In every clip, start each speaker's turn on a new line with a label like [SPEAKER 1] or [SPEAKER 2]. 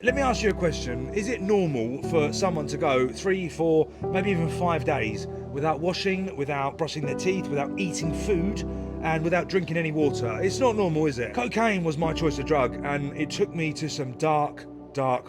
[SPEAKER 1] Let me ask you a question. Is it normal for someone to go 3, 4, maybe even 5 days without washing, without brushing their teeth, without eating food, and without drinking any water? It's not normal, is it? Cocaine was my choice of drug, and it took me to some dark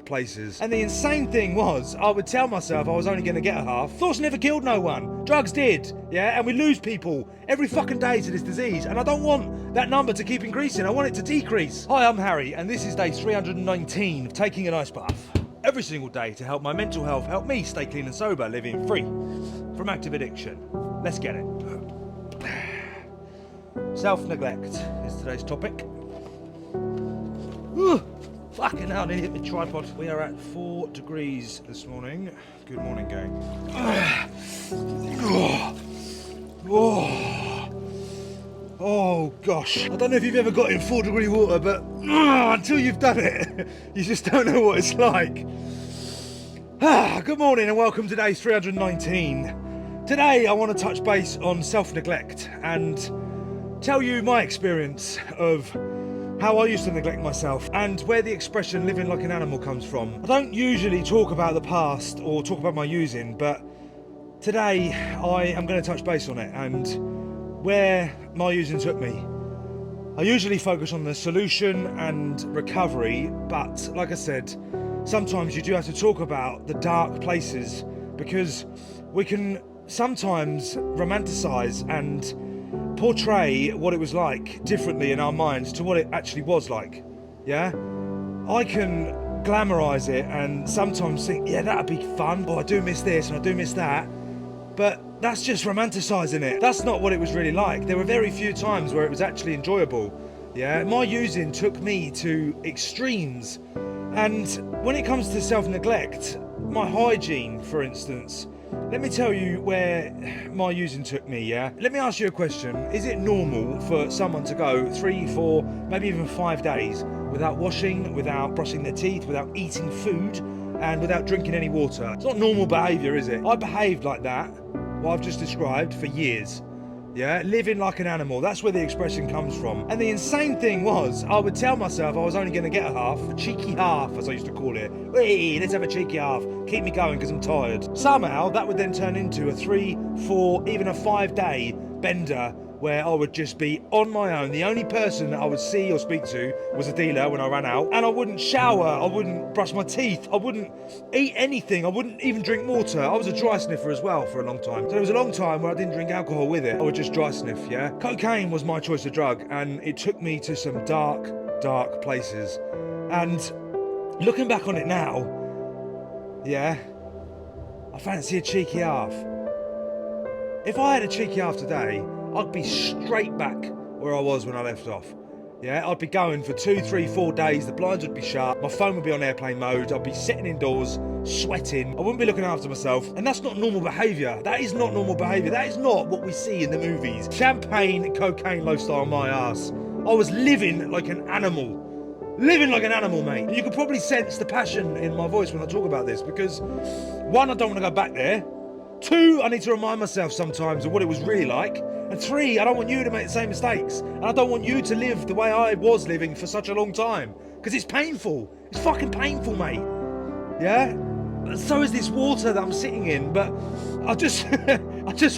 [SPEAKER 1] places. And the insane thing was, I would tell myself I was only going to get a half. Thoughts never killed no one. Drugs did, yeah? And we lose people every fucking day to this disease, and I don't want that number to keep increasing. I want it to decrease. Hi, I'm Harry, and this is day 319 of taking an ice bath. Every single day to help my mental health, help me stay clean and sober, living free from active addiction. Let's get it. Self-neglect is today's topic. Fucking hell, nearly hit the tripod. We are at 4 degrees this morning. Good morning, gang. Oh gosh. I don't know if you've ever got in 4-degree water, but until you've done it, you just don't know what it's like. Good morning and welcome to day 319. Today I want to touch base on self-neglect and tell you my experience of how I used to neglect myself and where the expression living like an animal comes from. I don't usually talk about the past or talk about my using, but today I am going to touch base on it and where my using took me. I usually focus on the solution and recovery, but like I said, sometimes you do have to talk about the dark places because we can sometimes romanticize and portray what it was like differently in our minds to what it actually was like. Yeah, I can glamorize it and sometimes think, yeah, that'd be fun, but I do miss this and I do miss that, but that's just romanticizing it. That's not what it was really like. There were very few times where it was actually enjoyable. Yeah, my using took me to extremes, and when it comes to self-neglect, my hygiene, for instance, let me tell you where my using took me, yeah? Let me ask you a question. Is it normal for someone to go 3, 4, maybe even 5 days without washing, without brushing their teeth, without eating food, and without drinking any water? It's not normal behaviour, is it? I behaved like that, what I've just described, for years. Yeah, living like an animal, that's where the expression comes from. And the insane thing was, I would tell myself I was only going to get a half, a cheeky half as I used to call it. Hey, let's have a cheeky half, keep me going because I'm tired. Somehow that would then turn into a 3, 4, even a 5-day bender where I would just be on my own. The only person that I would see or speak to was a dealer when I ran out, and I wouldn't shower, I wouldn't brush my teeth, I wouldn't eat anything, I wouldn't even drink water. I was a dry sniffer as well for a long time. So there was a long time where I didn't drink alcohol with it. I would just dry sniff, yeah? Cocaine was my choice of drug, and it took me to some dark places. And looking back on it now, yeah, I fancy a cheeky half. If I had a cheeky half today, I'd be straight back where I was when I left off. Yeah, I'd be going for 2, 3, 4 days, the blinds would be shut, my phone would be on airplane mode, I'd be sitting indoors, sweating, I wouldn't be looking after myself, and that's not normal behaviour. That is not normal behaviour. That is not what we see in the movies. Champagne, cocaine lifestyle, my ass. I was living like an animal. Living like an animal, mate. And you could probably sense the passion in my voice when I talk about this, because 1, I don't want to go back there. 2, I need to remind myself sometimes of what it was really like. And 3, I don't want you to make the same mistakes. And I don't want you to live the way I was living for such a long time. Because it's painful. It's fucking painful, mate. Yeah? So is this water that I'm sitting in. But I just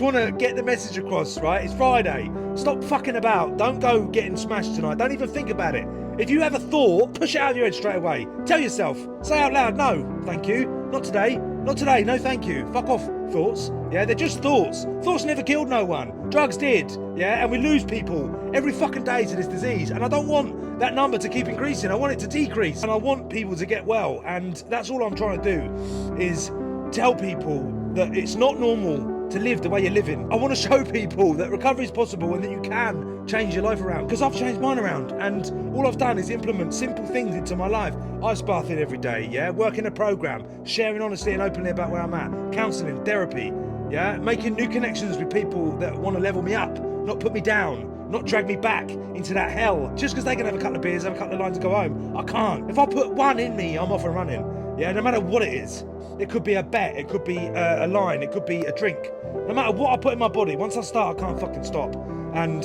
[SPEAKER 1] want to get the message across, right? It's Friday. Stop fucking about. Don't go getting smashed tonight. Don't even think about it. If you have a thought, push it out of your head straight away. Tell yourself. Say out loud, no, thank you. Not today. Not today, no thank you. Fuck off, thoughts. Yeah, they're just thoughts. Thoughts never killed no one. Drugs did. Yeah, and we lose people every fucking day to this disease. And I don't want that number to keep increasing. I want it to decrease. And I want people to get well. And that's all I'm trying to do, is tell people that it's not normal to live the way you're living. I want to show people that recovery is possible and that you can change your life around, because I've changed mine around, and all I've done is implement simple things into my life. Ice bathing every day, yeah, working a program, sharing honestly and openly about where I'm at, counselling, therapy, yeah, making new connections with people that want to level me up, not put me down, not drag me back into that hell. Just because they can have a couple of beers, have a couple of lines to go home, I can't. If I put one in me, I'm off and running. Yeah, no matter what it is. It could be a bet, it could be a line, it could be a drink. No matter what I put in my body, once I start, I can't fucking stop. And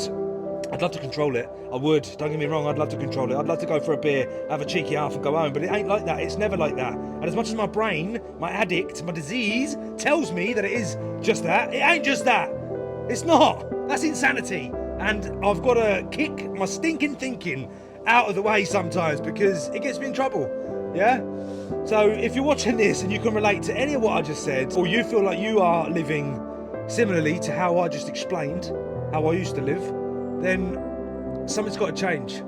[SPEAKER 1] I'd love to control it. I would. Don't get me wrong, I'd love to control it. I'd love to go for a beer, have a cheeky half and go home, but it ain't like that. It's never like that. And as much as my brain, my addict, my disease tells me that it is just that, it ain't just that. It's not. That's insanity. And I've got to kick my stinking thinking out of the way sometimes because it gets me in trouble. Yeah? So if you're watching this and you can relate to any of what I just said, or you feel like you are living similarly to how I just explained, how I used to live, then something's got to change.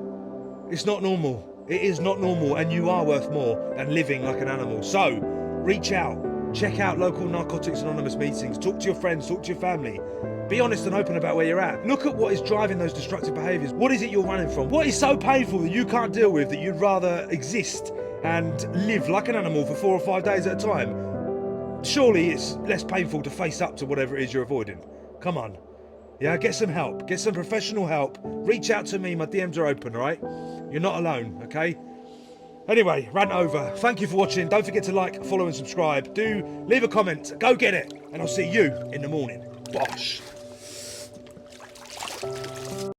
[SPEAKER 1] It's not normal. It is not normal, and you are worth more than living like an animal. So reach out, check out local Narcotics Anonymous meetings, talk to your friends, talk to your family. Be honest and open about where you're at. Look at what is driving those destructive behaviours. What is it you're running from? What is so painful that you can't deal with that you'd rather exist and live like an animal for 4 or 5 days at a time? Surely it's less painful to face up to whatever it is you're avoiding. Come on. Yeah, get some help. Get some professional help. Reach out to me. My DMs are open, all right? You're not alone, okay? Anyway, rant over. Thank you for watching. Don't forget to like, follow and subscribe. Do leave a comment. Go get it. And I'll see you in the morning. Bosh.